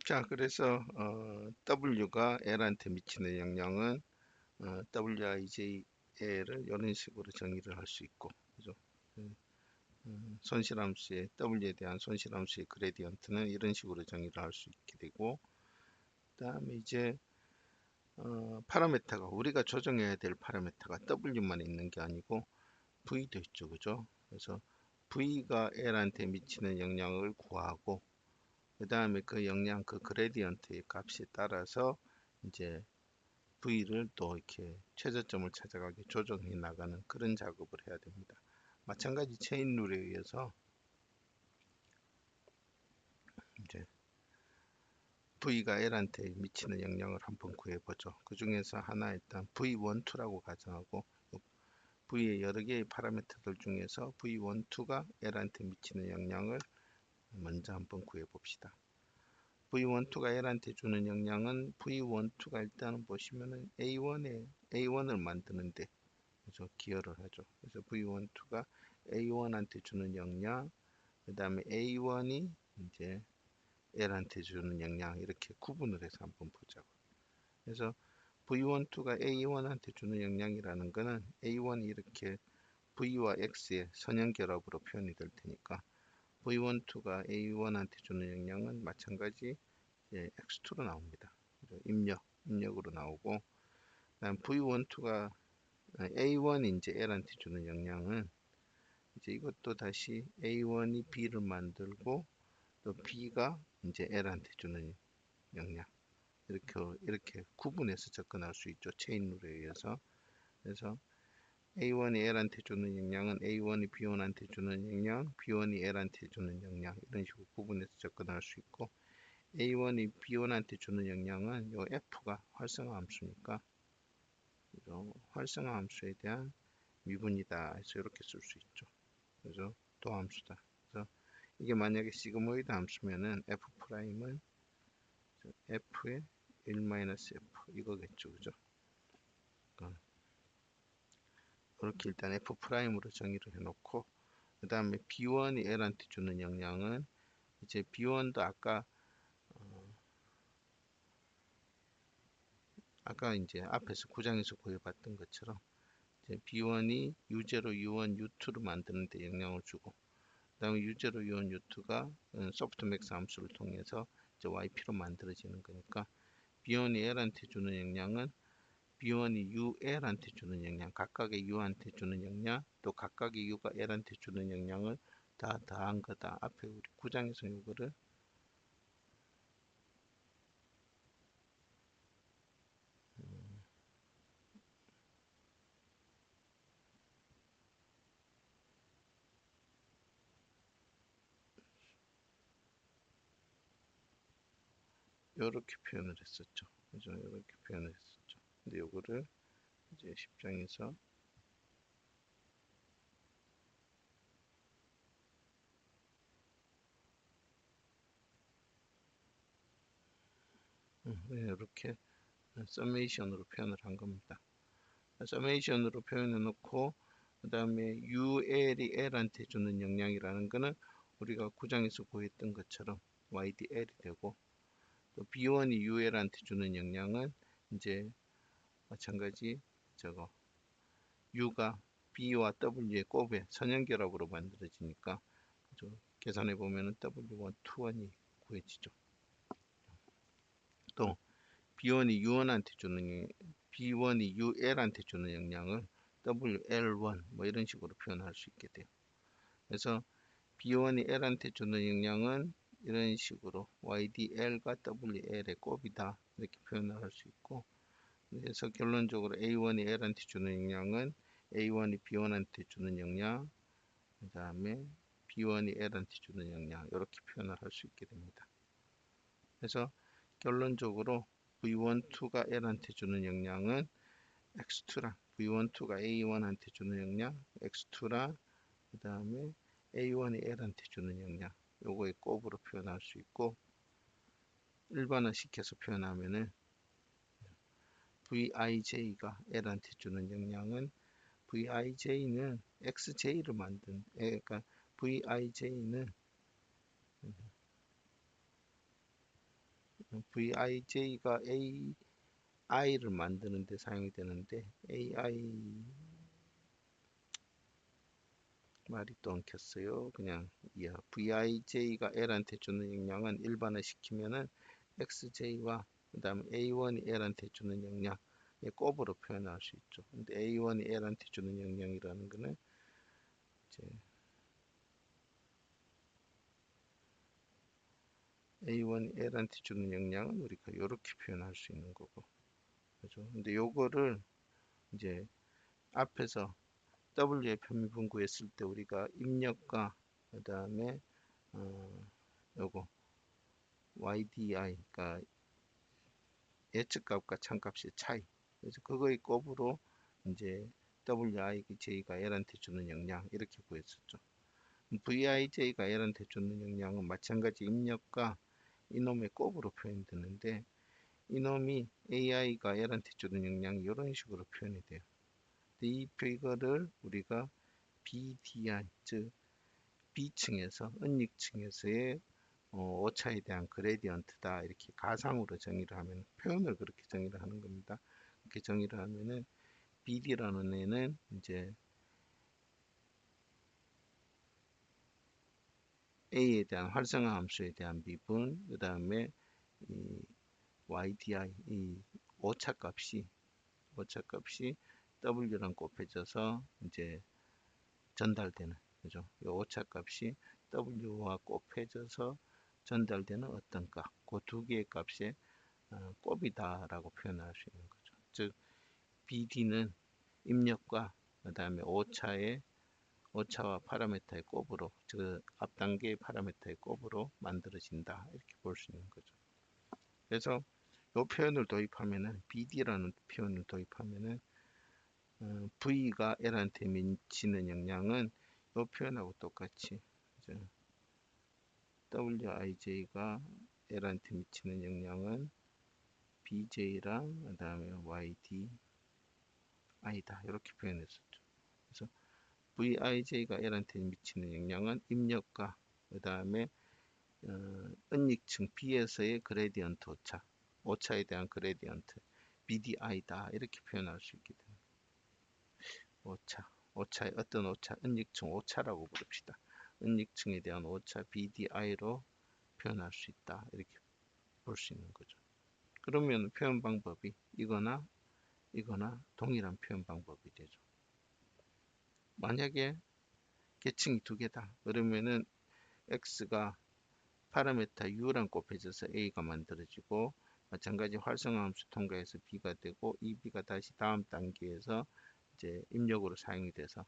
자, 그래서 W가 L한테 미치는 영향은 Wij를 이런 식으로 정의를 할 수 있고, 그죠? 음, 손실함수의 W에 대한 손실함수의 그레디언트는 이런 식으로 정의를 할 수 있게 되고, 그다음에 이제 파라메타가 우리가 조정해야 될 파라메타가 W만 있는 게 아니고 V도 있죠, 그죠? 그래서 V가 L한테 미치는 영향을 구하고, 그 다음에 그 영향, 그 그레디언트의 값에 따라서 이제 V를 또 이렇게 최저점을 찾아가게 조정해 나가는 그런 작업을 해야 됩니다. 마찬가지 체인 룰에 의해서 이제 V가 L한테 미치는 영향을 한번 구해보죠. 그 중에서 하나 일단 V12라고 가정하고 V의 여러 개의 파라미터들 중에서 V12가 L한테 미치는 영향을 먼저 한번 구해봅시다. V12가 L한테 주는 영향은 V12가 일단은 보시면은 A1을 만드는데 그래서 기여를 하죠. 그래서 V12가 A1한테 주는 영향, 그 다음에 A1이 이제 L한테 주는 영향 이렇게 구분을 해서 한번 보자고. 그래서 V12가 A1한테 주는 영향이라는 거는 A1이 이렇게 V와 X의 선형결합으로 표현이 될 테니까 V12가 A1한테 주는 영향은 마찬가지 X2로 나옵니다. 입력으로 나오고, 그다음 V12가 A1이 이제 L한테 주는 영향은 이제 이것도 다시 A1이 B를 만들고 또 B가 이제 L한테 주는 영향 이렇게 구분해서 접근할 수 있죠. 체인 룰에 의해서. 그래서 A1이 L한테 주는 영향은 A1이 B1한테 주는 영향, B1이 L한테 주는 영향 이런 식으로 구분해서 접근할 수 있고 A1이 B1한테 주는 영향은 요 F가 활성화 함수니까 활성화 함수에 대한 미분이다 해서 이렇게 쓸 수 있죠. 그죠? 도함수다. 그래서 이게 만약에 시그모이드 함수면은 F 프라임은 F의 1-F 이거겠죠. 그죠? 이렇게 일단 F 프라임으로 정의를 해놓고 그 다음에 B1이 L한테 주는 영향은 이제 B1도 아까 이제 앞에서 구장에서 구해봤던 것처럼 이제 B1이 U0, U1, U2를 만드는 데 영향을 주고 그 다음에 U0, U1, U2가 소프트맥스 함수를 통해서 이제 YP로 만들어지는 거니까 B1이 L한테 주는 영향은 B1이 UL한테 주는 영향, 각각의 U한테 주는 영향, 또 각각의 U가 L한테 주는 영향을 다 더한 거다. 앞에 우리 구장에서 이거를 이렇게 표현을 했었죠. 그죠? 이렇게 표현을 했었죠. 근데 이거를 이제 10장에서 이렇게 서메이션으로 표현을 한 겁니다. 서메이션으로 표현해 놓고 그 다음에 UL이 L한테 주는 영향이라는 거는 우리가 구장에서 구했던 것처럼 YDL이 되고 또 B1이 UL한테 주는 영향은 이제 마찬가지 저거 U가 B와 W의 곱의 선형결합으로 만들어지니까 계산해 보면은 W1, 2원이 구해지죠. 또 B1이 UL한테 주는 영향을 WL1 뭐 이런 식으로 표현할 수 있게 돼요. 그래서 B1이 L한테 주는 영향은 이런 식으로 YDL과 WL의 곱이다 이렇게 표현을 할 수 있고 그래서 결론적으로 A1이 L한테 주는 영향은 A1이 B1한테 주는 영향 그 다음에 B1이 L한테 주는 영향 이렇게 표현을 할 수 있게 됩니다. 그래서 결론적으로 V12가 L한테 주는 영향은 X2랑 V12가 A1한테 주는 영향 X2랑 그 다음에 A1이 L한테 주는 영향 요거의 곱으로 표현할 수 있고 일반화 시켜서 표현하면은 Vij가 L한테 주는 영향은 Vij는 XJ를 그러니까 Vij는 VIJ가 AI를 만드는 데 사용이 되는데 AI 말이 또 엉켰어요. 그냥 VIJ가 L한테 주는 영향은 일반화 시키면은 XJ와 그 다음에 A1이 L한테 주는 영향의 곱으로 표현할 수 있죠. 근데 A1이 L한테 주는 영향이라는 거는 이제 A1이 L한테 주는 영향은 우리가 이렇게 표현할 수 있는 거고, 그죠? 근데 요거를 이제 앞에서 W의 편미분구했을 때 우리가 입력과 그 다음에 요거 YDI, 그러니까 예측값과 참값의 차이. 그래서 그거의 곱으로 이제 WIJ가 L한테 주는 영향 이렇게 구했었죠. VIJ가 L한테 주는 영향은 마찬가지 입력과 이놈의 곱으로 표현되는데 이놈이 AI가 L한테 주는 영향이 이런 식으로 표현이 돼요. 이거를 우리가 BDI, 즉 B층에서 은닉층에서의 오차에 대한 그레디언트다 이렇게 가상으로 정의를 하면 표현을 그렇게 정의를 하는 겁니다. 이렇게 정의를 하면은 BD라는 애는 이제 A에 대한 활성화 함수에 대한 미분, 그 다음에 이 YDI 이 오차값이 W랑 곱해져서 이제 전달되는, 그죠? 이 오차값이 W와 곱해져서 전달되는 어떤 값, 그 두 개의 값의 곱이다라고 표현할 수 있는 거죠. 즉 BD는 입력과 그 다음에 오차와 파라미터의 곱으로, 즉 앞단계의 파라미터의 곱으로 만들어진다 이렇게 볼 수 있는 거죠. 그래서 이 표현을 도입하면은 BD라는 표현을 도입하면은 V가 L한테 미치는 영향은 이 표현하고 똑같이 WIJ가 L한테 미치는 영향은 BJ랑 그 다음에 YDI다 이렇게 표현했었죠. 그래서 VIJ가 L한테 미치는 영향은 입력과 그 다음에 은닉층 B에서의 그레디언트 오차에 대한 그레디언트 BDI다 이렇게 표현할 수 있게 됩니다. 오차의 어떤 오차, 은닉층 오차라고 부릅시다. 은닉층에 대한 오차 BDI로 표현할 수 있다 이렇게 볼 수 있는 거죠. 그러면 표현 방법이 이거나 동일한 표현 방법이 되죠. 만약에 계층이 두 개다 그러면은 x가 파라미터 u랑 곱해져서 a가 만들어지고 마찬가지 활성화 함수 통과해서 b가 되고 이 b가 다시 다음 단계에서 이제 입력으로 사용이 돼서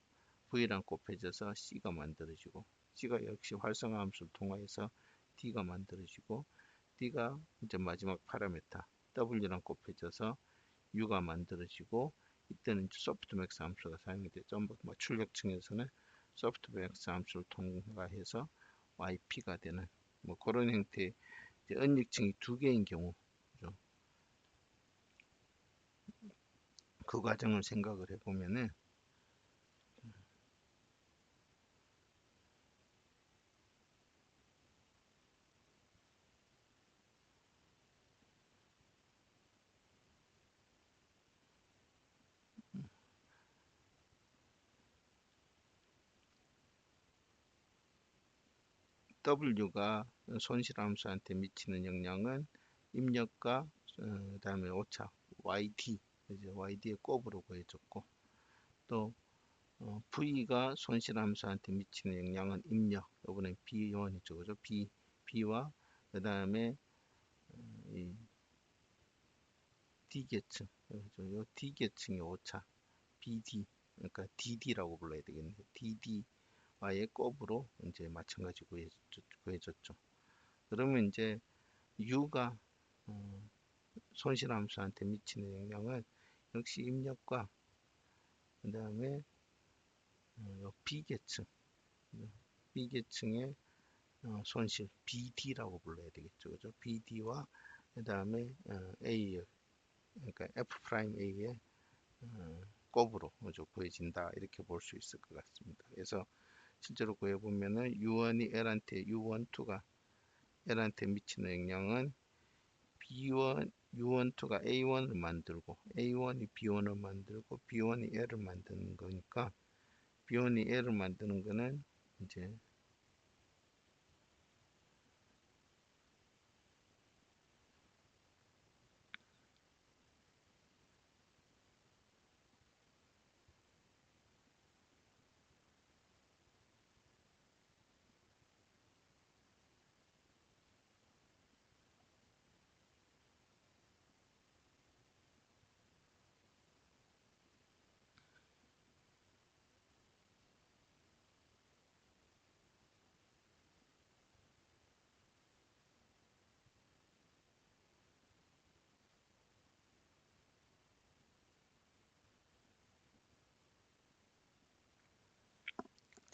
v랑 곱해져서 c가 만들어지고 c가 역시 활성화 함수를 통과해서 d가 만들어지고 d가 이제 마지막 파라미터 w랑 곱해져서 u가 만들어지고 이때는 소프트맥스 함수가 사용이 되죠. 뭐 출력층에서는 소프트맥스 함수를 통과해서 yp가 되는 뭐 그런 형태의 은닉층이 두 개인 경우, 그죠? 그 과정을 생각을 해보면은 W가 손실함수한테 미치는 영향은 입력과 그다음에 오차 YD, 이제 YD의 곱으로 구해줬고 또 V가 손실함수한테 미치는 영향은 입력, 이번엔 B1이죠, 그죠? B와 그 다음에 이 D계층, 그죠? 요 D계층의 오차 BD, 그러니까 DD라고 불러야 되겠네요. DD와의 곱으로 이제 마찬가지 구해줬죠. 그러면 이제 U가 손실함수한테 미치는 영향은 역시 입력과 그 다음에 B계층, B계층의 손실 BD라고 불러야 되겠죠, 그죠? BD와 그 다음에 A, 그러니까 F'A의 곱으로 그죠? 구해진다 이렇게 볼 수 있을 것 같습니다. 그래서 실제로 구해보면은 U1이 L한테 U12가 L한테 미치는 영향은 B1, U12가 A1을 만들고 A1이 B1을 만들고 B1이 L을 만드는 거니까 B1이 L을 만드는 거는 이제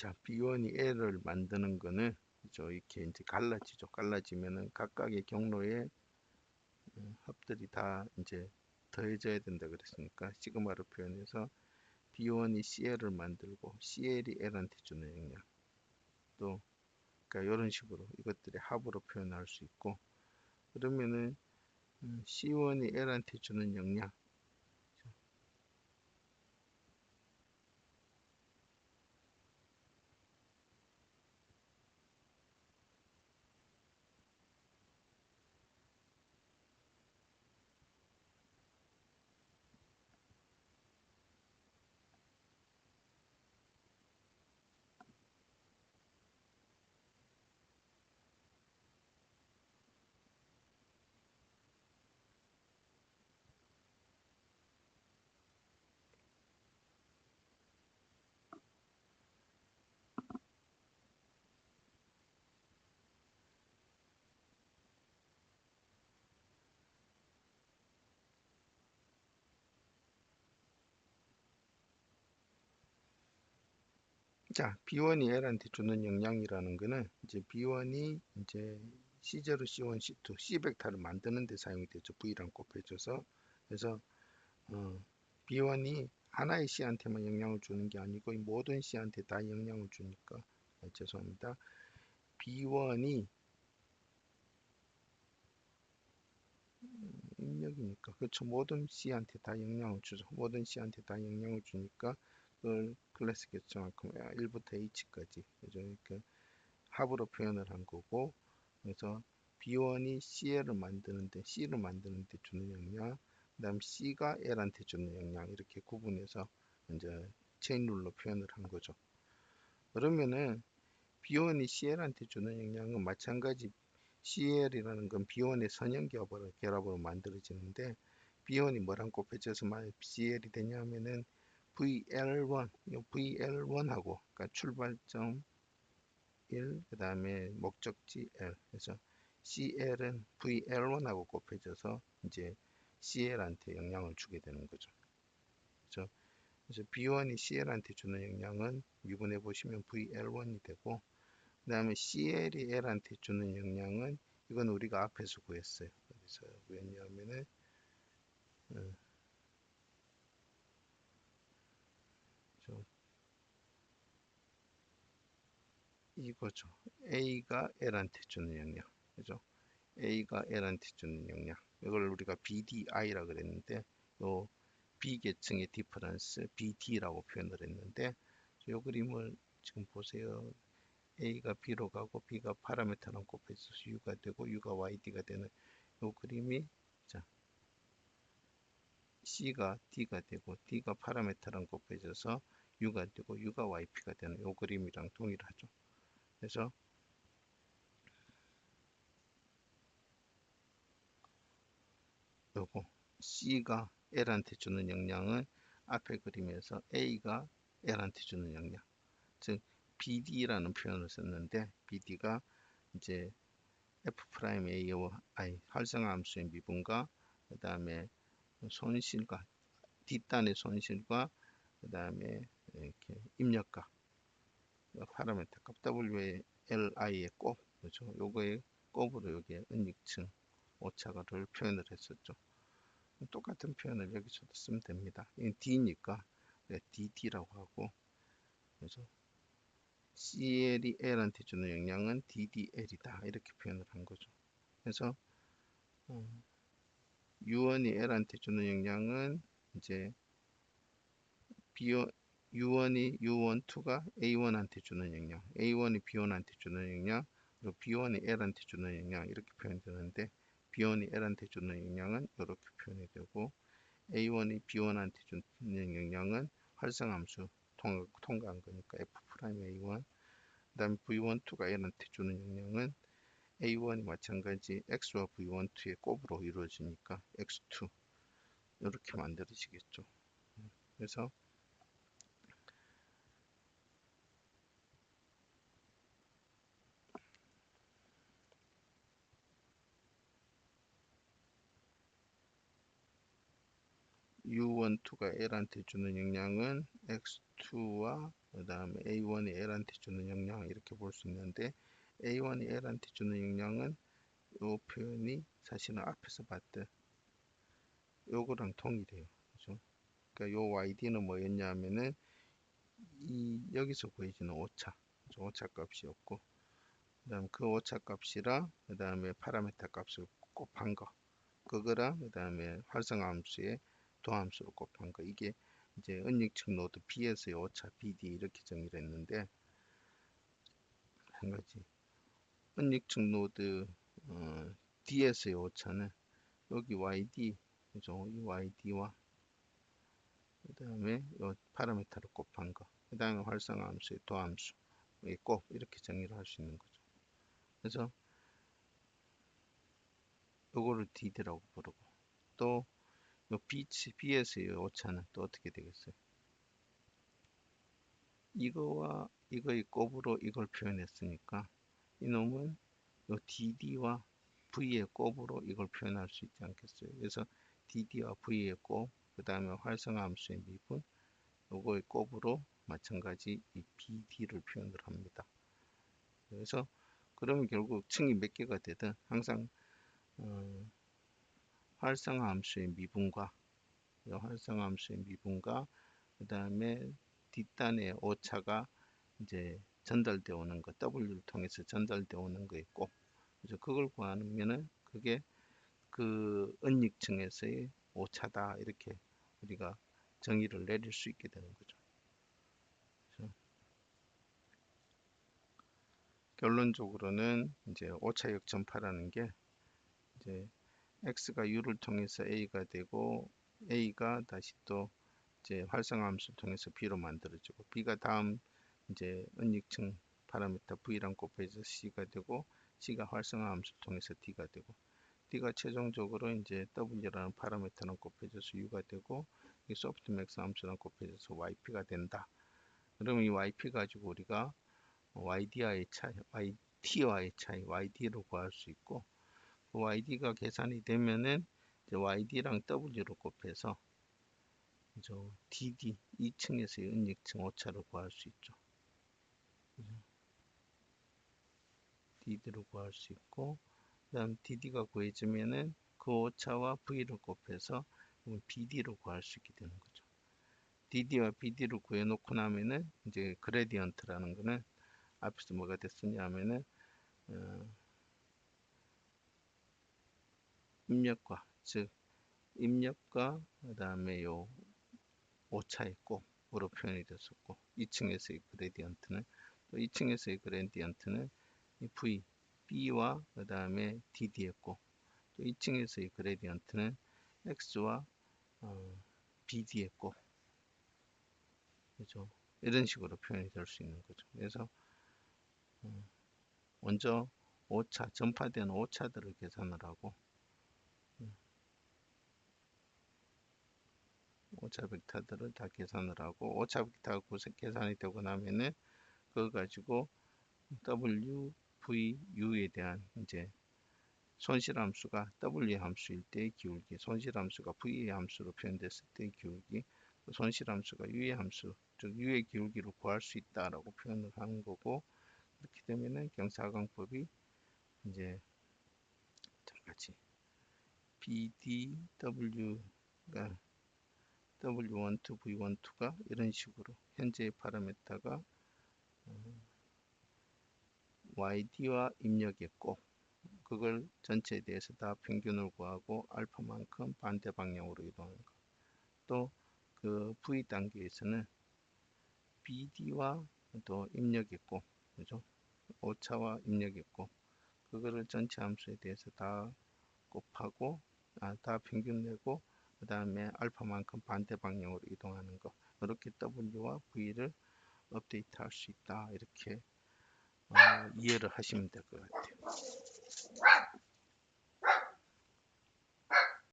자, B1이 L을 만드는 거는 이렇게 이제 갈라지죠. 갈라지면은 각각의 경로에 합들이 다 이제 더해져야 된다 그랬으니까 시그마로 표현해서 B1이 CL을 만들고 CL이 L한테 주는 영향 또 그러니까 이런 식으로 이것들의 합으로 표현할 수 있고 그러면은 C1이 L한테 주는 영향 자, B1이 L한테 주는 영향이라는 거는 이제 B1이 이제 C0, C1, C2, C 벡터를 만드는 데 사용이 되죠. V랑 곱해줘서 그래서 B1이 하나의 C한테만 영향을 주는 게 아니고 이 모든 C한테 다 영향을 주니까 죄송합니다. B1이 입력이니까 그렇죠. 모든 C한테 다 영향을 주죠. 모든 C한테 다 영향을 주니까 그걸 클래스 결정할 거면 1부터 H까지 그죠. 이렇게 합으로 표현을 한 거고 그래서 B1이 C를 만드는데 주는 영향 그다음 C가 L한테 주는 영향 이렇게 구분해서 이제 체인 룰로 표현을 한 거죠. 그러면은 B1이 CL한테 주는 영향은 마찬가지 CL이라는 건 B1의 선형 결합으로 만들어지는데 B1이 뭐랑 곱해져서 CL이 되냐면은 VL1, VL1하고 그러니까 출발점 1, 그 다음에 목적지 L 그래서 CL은 VL1하고 곱해져서 이제 CL한테 영향을 주게 되는 거죠. 그래서 B1이 CL한테 주는 영향은 미분해 보시면 VL1이 되고 그 다음에 CL이 L한테 주는 영향은 이건 우리가 앞에서 구했어요. 어디서 구했냐면은 어, 이거죠. A가 L한테 주는 영향. 그죠? A가 L한테 주는 영향. 이걸 우리가 BDI라 그랬는데 요 B계층의 디퍼런스 BD라고 표현을 했는데 이 그림을 지금 보세요. A가 B로 가고 B가 파라미터랑 곱해져서 U가 되고 U가 YD가 되는 이 그림이 자 C가 D가 되고 D가 파라미터랑 곱해져서 U가 되고 U가 YP가 되는 이 그림이랑 동일하죠. 그래서 요거 C가 L한테 주는 영향은 앞에 그림에서 A가 L한테 주는 영향 즉 BD라는 표현을 썼는데 BD가 이제 F'A와 I 활성함수의 미분과 그 다음에 손실과 뒷단의 손실과 그 다음에 이렇게 입력과 파라미터 값 WLI의 곱 그렇죠. 요거의 곱으로 여기에 은익층 오차를 표현을 했었죠. 똑같은 표현을 여기서도 쓰면 됩니다. 이 D니까 DD라고 하고 그래서 CL이 L한테 주는 영향은 DDL이다 이렇게 표현을 한 거죠. 그래서 U1이 L한테 주는 영향은 이제 B1, U1이 U12가 A1한테 주는 영향, A1이 B1한테 주는 영향, 그리고 B1이 L한테 주는 영향 이렇게 표현되는데 B1이 L한테 주는 영향은 이렇게 표현이 되고 A1이 B1한테 주는 영향은 활성함수 통과한 거니까 F'A1 그 다음에 V12가 L한테 주는 영향은 A1이 마찬가지 X와 V12의 곱으로 이루어지니까 X2 이렇게 만들어지겠죠. 그래서 U12가 L한테 주는 영향은 X2와 그 다음에 A1이 L한테 주는 영향 이렇게 볼 수 있는데 A1이 L한테 주는 영향은 이 표현이 사실은 앞에서 봤던 요거랑 동일해요. 그죠? 그러니까 요 YD는 뭐였냐 하면은 이 여기서 구해지는 오차, 오차 값이었고 그다음 그 오차 값이랑 그다음에 파라미터 값을 곱한 거 그거랑 그다음에 활성화 함수의 도함수를 곱한 거 이게 이제 은닉층 노드 B에서의 오차 BD 이렇게 정의를 했는데 한 가지 은닉층 노드 D에서의 오차는 여기 YD 그죠? 이 YD와 그다음에 요 파라미터를 곱한 거 그다음에 활성화 함수의 도함수 곱 이렇게 정의를 할 수 있는 거죠. 그래서 요거를 DD라고 부르고 또 요 B에서의 오차는 또 어떻게 되겠어요? 이거와 이거의 곱으로 이걸 표현했으니까 이놈은 요 DD와 V의 곱으로 이걸 표현할 수 있지 않겠어요? 그래서 DD와 V의 곱, 그 다음에 활성화 함수의 미분, 요거의 곱으로 마찬가지 이 BD를 표현을 합니다. 그래서 그러면 결국 층이 몇 개가 되든 항상 활성화 함수의 미분과 그 다음에 뒷단의 오차가 이제 전달되어 오는 거 W를 통해서 전달되어 오는 거 있고 그래서 그걸 구하면은 그게 그 은닉층에서의 오차다 이렇게 우리가 정의를 내릴 수 있게 되는 거죠. 그래서 결론적으로는 이제 오차 역전파라는 게 이제 x가 u를 통해서 a가 되고 a가 다시 또 이제 활성화 함수를 통해서 b로 만들어지고 b가 다음 이제 은닉층 파라미터 v랑 곱해서 c가 되고 c가 활성화 함수를 통해서 d가 되고 d가 최종적으로 이제 w라는 파라미터랑 곱해져서 u가 되고 이 소프트맥스 함수랑 곱해져서 yp가 된다. 그러면 이 yp 가지고 우리가 yd와의 차이, yt와의 차이, yd를 구할 수 있고 그 yd가 계산이 되면은 이제 yd랑 w를 곱해서 dd 2층에서의 은닉층 오차를 구할 수 있죠. dd를 구할 수 있고 그 다음 dd가 구해지면은 그 오차와 v를 곱해서 bd를 구할 수 있게 되는 거죠. dd와 bd를 구해놓고 나면은 이제 그레디언트라는 거는 앞에서 뭐가 됐었냐 하면은 입력과 즉 입력과 그 다음에 요 오차의 곱으로 표현이 됐었고 2층에서의 그레디언트는 또 2층에서의 그레디언트는 이 v b와 그 다음에 dd의 곱 또 2층에서의 그레디언트는 x와 bd의 곱 그죠? 이런 식으로 표현이 될 수 있는 거죠. 그래서 먼저 오차 전파되는 오차들을 계산을 하고 오차 벡터들을 다 계산을 하고 오차 벡터가 계산이 되고 나면은 그거 가지고 W, V, U에 대한 이제 손실 함수가 W의 함수일 때의 기울기, 손실 함수가 V의 함수로 표현됐을 때의 기울기, 손실 함수가 U의 함수, 즉 U의 기울기를 구할 수 있다라고 표현을 하는 거고 그렇게 되면은 경사각법이 이제 같이 BDW가 W12, V12가 이런 식으로 현재의 파라미터가 YD와 입력의 곱 그걸 전체에 대해서 다 평균을 구하고 알파만큼 반대 방향으로 이동하는 거. 또 그 V 단계에서는 BD와 또 입력했고, 그죠? 오차와 입력했고, 그거를 전체 함수에 대해서 다 곱하고, 다 평균 내고, 그 다음에 알파만큼 반대 방향으로 이동하는 거. 이렇게 W와 V를 업데이트 할 수 있다. 이렇게 이해를 하시면 될 것 같아요.